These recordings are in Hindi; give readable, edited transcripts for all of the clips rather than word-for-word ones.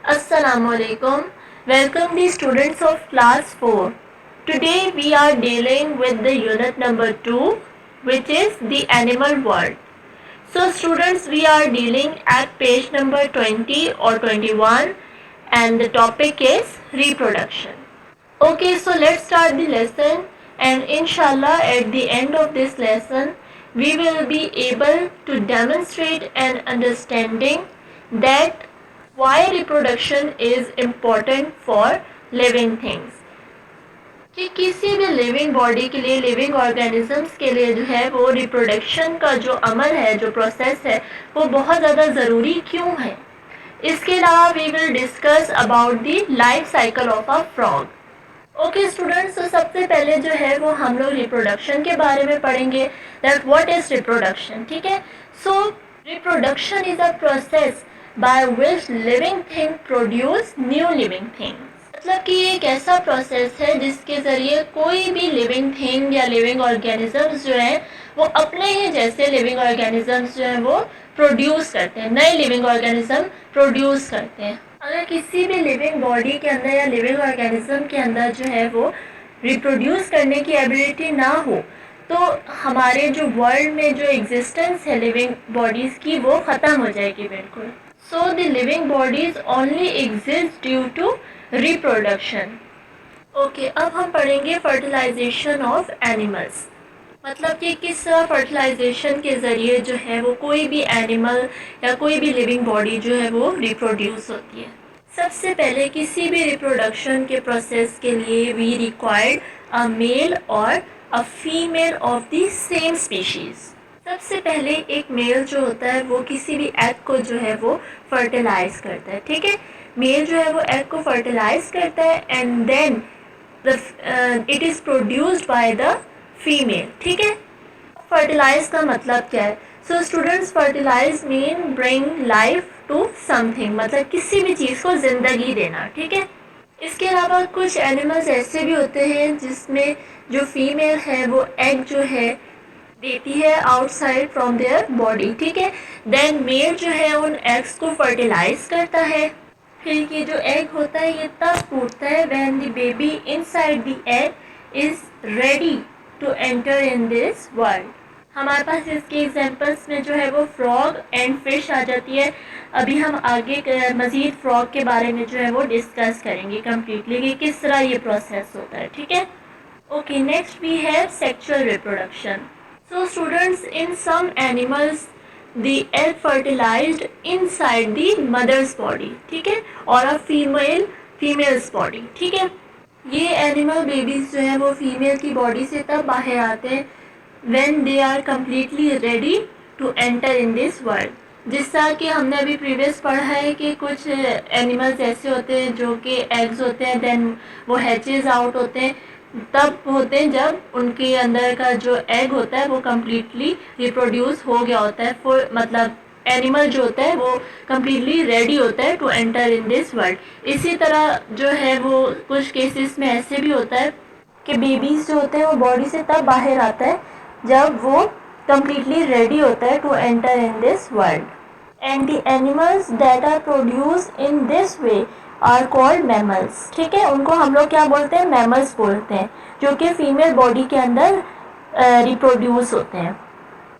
Assalamualaikum. Welcome the students of class 4. Today we are dealing with the unit number 2, which is the animal world. So students, we are dealing at page number 20 or 21 and the topic is reproduction. Okay, so let's start the lesson, and inshallah at the end of this lesson we will be able to demonstrate an understanding that why reproduction is important for living things. कि किसी भी लिविंग बॉडी के लिए, लिविंग ऑर्गेनिजम्स के लिए जो है वो रिप्रोडक्शन का जो अमल है, जो प्रोसेस है, वो बहुत ज़्यादा ज़रूरी क्यों है. इसके अलावा we will discuss about the life cycle of a frog. Okay students, तो सबसे पहले जो है वो हम लोग रिप्रोडक्शन के बारे में पढ़ेंगे, दैट व्हाट इज रिप्रोडक्शन. ठीक है, सो reproduction is a process by which living thing produce new living things. मतलब कि ये एक ऐसा प्रोसेस है जिसके ज़रिए कोई भी लिविंग थिंग या लिविंग ऑर्गेनिजम्स जो हैं वो अपने ही जैसे लिविंग ऑर्गेनिजम्स जो हैं वो प्रोड्यूस करते हैं, नए लिविंग ऑर्गेनिज्म प्रोड्यूस करते हैं. अगर किसी भी लिविंग बॉडी के अंदर या लिविंग ऑर्गेनिज्म के अंदर जो है वो रिप्रोड्यूस करने की एबिलिटी ना हो तो हमारे जो वर्ल्ड में जो एग्जिस्टेंस है लिविंग बॉडीज़ की वो ख़त्म हो जाएगी बिल्कुल. So the living bodies only exist due to reproduction. Okay, अब हम पढ़ेंगे फर्टिलाइजेशन ऑफ एनिमल्स. मतलब कि किस तरह फर्टिलाइजेशन के ज़रिए जो है वो कोई भी एनिमल या कोई भी लिविंग बॉडी जो है वो रिप्रोड्यूस होती है. सबसे पहले किसी भी रिप्रोडक्शन के प्रोसेस के लिए वी रिक्वायर्ड अ मेल और a female of the same species. सबसे पहले एक मेल जो होता है वो किसी भी एग को जो है वो फर्टिलाइज करता है. ठीक है, मेल जो है वो एग को फर्टिलाइज करता है and then it is produced by the female. ठीक है, फर्टिलाइज का मतलब क्या है? So students, fertilize mean bring life to something, मतलब किसी भी चीज़ को ज़िंदगी देना. ठीक है, इसके अलावा कुछ एनिमल्स ऐसे भी होते हैं जिसमें जो फीमेल है वो एग जो है देती है आउटसाइड फ्रॉम देयर बॉडी. ठीक है, देन मेल जो है उन एग्स को फर्टिलाइज करता है. फिर ये जो एग होता है ये तब फूटता है when the baby inside the egg is ready to enter in this world. हमारे पास इसके एग्जांपल्स में जो है वो फ्रॉग एंड फिश आ जाती है. अभी हम आगे मज़ीद फ्रॉग के बारे में जो है वो डिस्कस करेंगे कम्प्लीटली कि किस तरह ये प्रोसेस होता है. ठीक है, okay, next we have sexual reproduction. So students, in some animals the egg fertilized inside the mother's body. ठीक है, और a female's body. ठीक है, ये एनिमल बेबीज जो है वो फीमेल की बॉडी से तब बाहर आते हैं when they are completely ready to enter in this world. जिस तरह कि हमने अभी प्रीवियस पढ़ा है कि कुछ एनिमल्स ऐसे होते हैं जो कि एग्स होते हैं, देन वो हैचेस आउट होते हैं, तब होते हैं जब उनके अंदर का जो एग होता है वो कम्प्लीटली रिप्रोड्यूस हो गया होता है. फॉर मतलब एनिमल जो होता है वो कम्प्लीटली रेडी होता है to enter in this world. इसी तरह जो है वो कुछ केसेस में ऐसे भी होता है कि बेबीज़ जो होते हैं वो बॉडी से तब बाहर आता है जब वो कम्प्लीटली रेडी होता है to enter in this world. And the animals that are produce in this way are called mammals. ठीक है, उनको हम लोग क्या बोलते हैं? मैमल्स बोलते हैं, जो कि फीमेल बॉडी के अंदर रिप्रोड्यूस होते हैं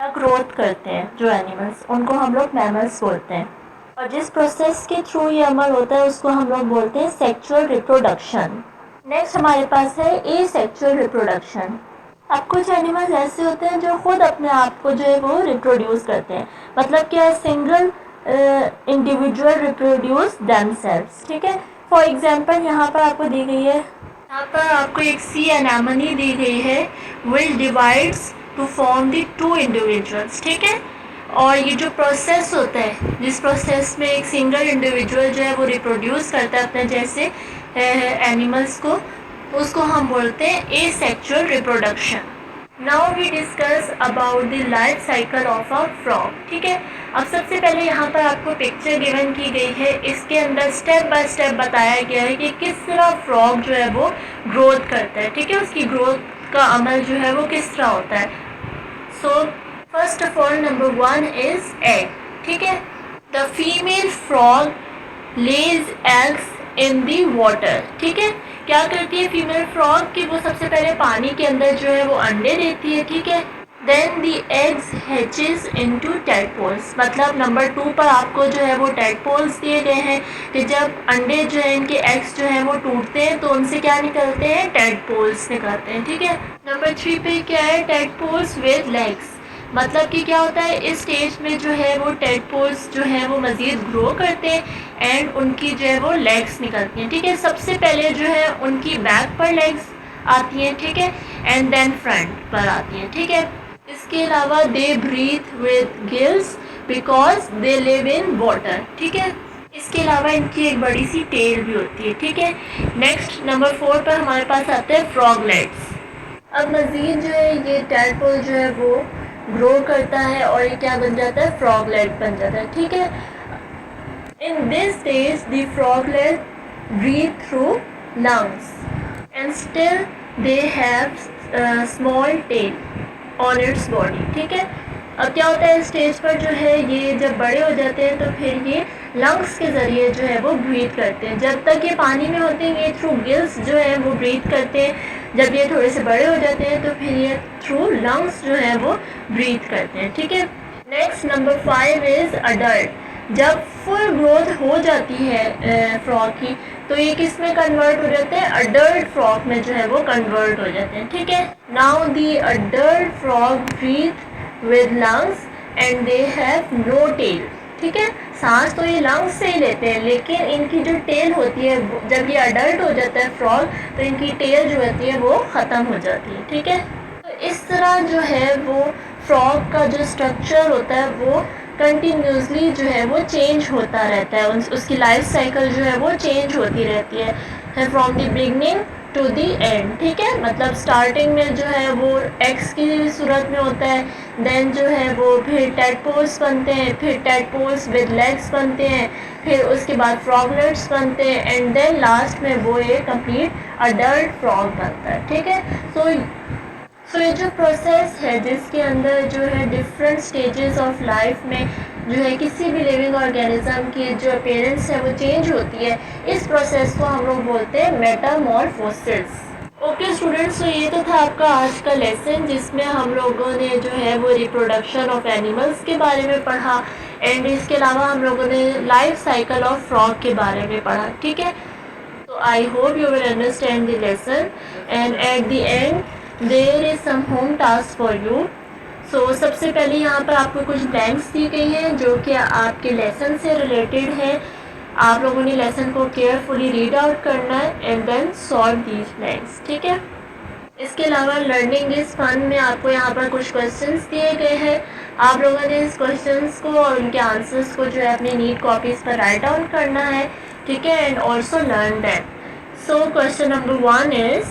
या ग्रोथ करते हैं. जो एनिमल्स, उनको हम लोग मैमल्स बोलते हैं. और जिस प्रोसेस के थ्रू ये अमल होता है उसको हम लोग बोलते हैं सेक्सुअल रिप्रोडक्शन. नेक्स्ट हमारे पास है एसेक्सुअल रिप्रोडक्शन. अब कुछ एनिमल्स ऐसे होते हैं जो खुद अपने आप को जो है वो रिप्रोड्यूस करते हैं, मतलब कि सिंगल इंडिविजुअल रिप्रोड्यूस देमसेल्व्स. ठीक है, फॉर एग्जांपल यहाँ पर आपको दी गई है, यहाँ पर आपको एक सी एनामनी दी गई है which divides to form the two individuals. ठीक है, और ये जो प्रोसेस होता है, जिस प्रोसेस में एक सिंगल इंडिविजुअल जो है वो रिप्रोड्यूस करता है अपने जैसे एनिमल्स को, उसको हम बोलते हैं asexual reproduction. Now we discuss about the life cycle of a frog. ठीक है, अब सबसे पहले यहाँ पर आपको पिक्चर गिवन की गई है, इसके अंदर स्टेप बाय स्टेप बताया गया है कि किस तरह फ्रॉग जो है वो ग्रोथ करता है. ठीक है, उसकी ग्रोथ का अमल जो है वो किस तरह होता है. So first of all number 1 is egg. ठीक है, the female frog Lay's eggs in the water. ठीक है, क्या करती है फीमेल फ्रॉग कि वो सबसे पहले पानी के अंदर जो है वो अंडे देती है। ठीक है, देन दी एग्स हैचेस इनटू टैडपोल्स। मतलब नंबर 2 पर आपको जो है वो टैडपोल्स दिए गए हैं कि जब अंडे जो है इनके एग्स जो है वो टूटते हैं तो उनसे क्या निकलते हैं, टैडपोल्स निकलते हैं। ठीक है, नंबर 3 पे क्या है, टैडपोल्स विद लेग्स। मतलब कि क्या होता है, इस स्टेज में जो है वो टैडपोल्स जो है वो मज़ीद ग्रो करते हैं एंड उनकी जो है वो लेग्स निकलती हैं। ठीक है, सबसे पहले जो है उनकी बैक पर लेग्स आती हैं। ठीक है, एंड देन फ्रंट पर आती हैं। ठीक है, इसके अलावा they breathe with gills because they live in water. ठीक है, इसके अलावा इनकी एक बड़ी सी टेल भी होती है। ठीक है, नेक्स्ट नंबर 4 पर हमारे पास आते हैं फ्रॉगलेट्स। अब मज़ीद जो है ये टैडपोल जो है वो ग्रो करता है और ये क्या बन जाता है, फ्रॉगलेट बन जाता है। ठीक है, in this stage the froglet breathe through lungs and still they have small tail on its body. ठीक है, अब क्या होता है, इस स्टेज पर जो है ये जब बड़े हो जाते हैं तो फिर ये लंग्स के ज़रिए जो है वो ब्रीथ करते हैं। जब तक ये पानी में होते हैं ये थ्रू गिल्स जो है वो ब्रीथ करते हैं। जब ये थोड़े से बड़े हो जाते हैं तो फिर ये थ्रू लंग्स जो है वो ब्रीथ करते हैं। ठीक है, नेक्स्ट नंबर 5 इज़ अडल्ट। जब फुल ग्रोथ हो जाती है फ्रॉग की तो ये किस में कन्वर्ट हो जाते हैं, अडल्ट फ्रॉग में जो है वो कन्वर्ट हो जाते हैं। ठीक है, now the adult frog breathe with lungs and they have no tail. ठीक है, सांस तो ये लंग्स से ही लेते हैं लेकिन इनकी जो टेल होती है, जब ये अडल्ट हो जाता है फ्रॉग तो इनकी टेल जो होती है वो ख़त्म हो जाती है। ठीक है, तो इस तरह जो है वो फ्रॉग का जो स्ट्रक्चर होता है वो कंटिन्यूसली जो है वो चेंज होता रहता है। उसकी लाइफ साइकिल जो है वो चेंज होती रहती है from the beginning to the end. ठीक है, मतलब स्टार्टिंग में जो है वो एग्स की सूरत में होता है, देन जो है वो फिर टैडपोल्स बनते हैं, फिर टैडपोल्स विद लेग्स बनते हैं, फिर उसके बाद फ्रॉगलेट्स बनते हैं एंड देन लास्ट में वो एक कंप्लीट अडल्ट फ्रॉग बनता है। ठीक है, सो ये जो प्रोसेस है जिसके अंदर जो है डिफरेंट स्टेजेस ऑफ लाइफ में जो है किसी भी लिविंग ऑर्गेनिज्म की जो अपीयरेंस है वो चेंज होती है, इस प्रोसेस को हम लोग बोलते हैं मेटामॉर्फोसिस। ओके स्टूडेंट्स, तो ये तो था आपका आज का लेसन जिसमें हम लोगों ने जो है वो रिप्रोडक्शन ऑफ एनिमल्स के बारे में पढ़ा एंड इसके अलावा हम लोगों ने लाइफ साइकिल ऑफ फ्रॉग के बारे में पढ़ा। ठीक है, तो I hope you will understand the lesson and at the end there is some home task for you. So सबसे पहले यहाँ पर आपको कुछ ब्लैंक्स दी गई हैं जो कि आपके लेसन से रिलेटेड है। आप लोगों ने लेसन को केयरफुली रीड आउट करना है and then solve these blanks. ठीक है, इसके अलावा लर्निंग इज फन में आपको यहाँ पर कुछ क्वेश्चंस दिए गए हैं। आप लोगों ने इस क्वेश्चंस को और उनके आंसर्स को जो है अपनी नीट कॉपीज़ पर राइट डाउन करना है। ठीक है, and also learn that. So question number 1 is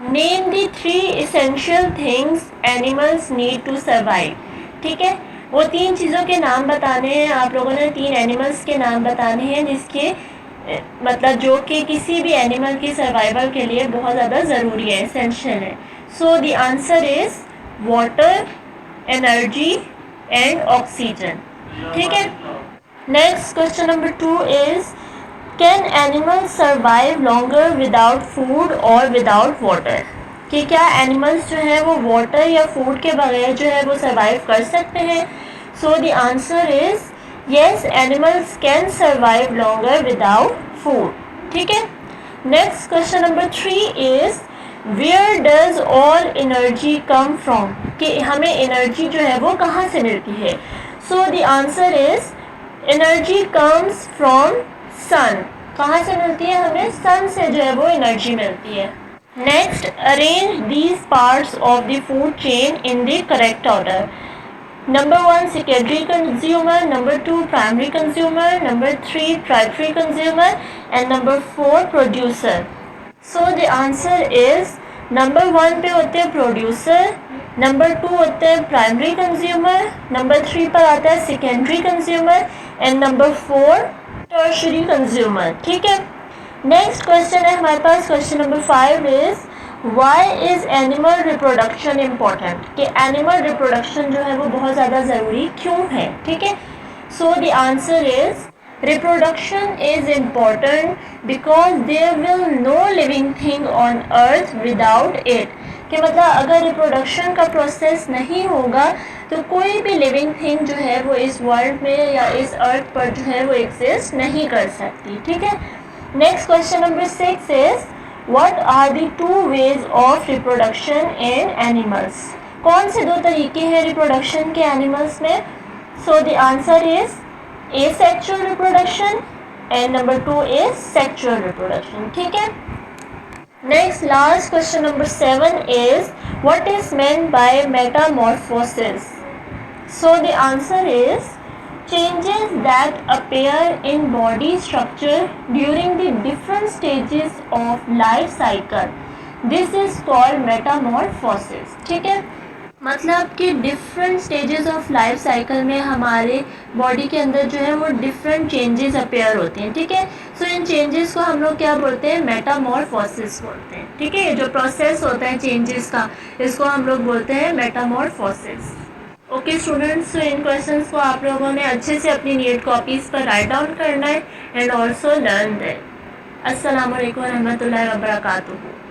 name the 3 essential things animals need to survive। ठीक है, वो 3 चीज़ों के नाम बताने हैं। आप लोगों ने 3 एनिमल्स के नाम बताने हैं जिसके मतलब जो कि किसी भी एनिमल की सर्वाइवल के लिए बहुत ज़्यादा ज़रूरी है, एसेंशियल है। So the answer is water, energy and oxygen. ठीक है, next question number 2 is can animals survive longer without food और विदाउट वाटर। कि क्या एनिमल्स जो है वो वाटर या फूड के बगैर जो है वो सर्वाइव कर सकते हैं। So the answer is yes, animals can survive longer without food. ठीक है, next question number 3 is where does all energy come from. कि हमें एनर्जी जो है वो कहाँ से मिलती है। So the answer is energy comes from sun. कहाँ से मिलती है, हमें सन से जो है वो एनर्जी मिलती है। Next, arrange these parts of the food chain in the correct order. Number 1 secondary consumer, number 2 primary consumer, number 3 tertiary consumer and number 4 producer. So the answer is number 1 पे होते हैं प्रोड्यूसर, नंबर 2 होते हैं प्राइमरी कंज्यूमर, नंबर 3 पर आता है secondary consumer and number 4 tertiary consumer. ठीक है, नेक्स्ट क्वेश्चन है हमारे पास question number 5 is why is animal reproduction important. कि एनिमल रिप्रोडक्शन जो है वो बहुत ज़्यादा ज़रूरी क्यों है। ठीक है, so the answer is Reproduction is important because there will no living thing on earth without it. कि मतलब अगर रिप्रोडक्शन का प्रोसेस नहीं होगा तो कोई भी लिविंग थिंग जो है वो इस वर्ल्ड में या इस अर्थ पर जो है वो एग्जिस्ट नहीं कर सकती. ठीक है. Next question number 6 is what are the two ways of reproduction in animals. कौन से दो तरीके हैं रिप्रोडक्शन के एनिमल्स में. So the answer is asexual reproduction and number 2 is sexual reproduction. ठीक है. Next last question number 7 is what is meant by metamorphosis. So the answer is changes that appear in body structure during the different stages of life cycle. This is called metamorphosis. ठीक है. मतलब कि different stages of life cycle में हमारे बॉडी के अंदर जो है वो डिफरेंट चेंजेस अपेयर होते हैं. ठीक है. सो इन चेंजेस को हम लोग क्या बोलते हैं, मेटामॉर्फोसिस बोलते हैं. ठीक है. ये जो प्रोसेस होता है चेंजेस का, इसको हम लोग बोलते हैं मेटामॉर्फोसिस. ओके स्टूडेंट्स, सो इन क्वेश्चंस को आप लोगों ने अच्छे से अपनी नीट कॉपीज़ पर राइट डाउन करना है एंड ऑल्सो लर्न दैट. अस्सलाम वालेकुम रहमतुल्लाहि व बरकातुहू.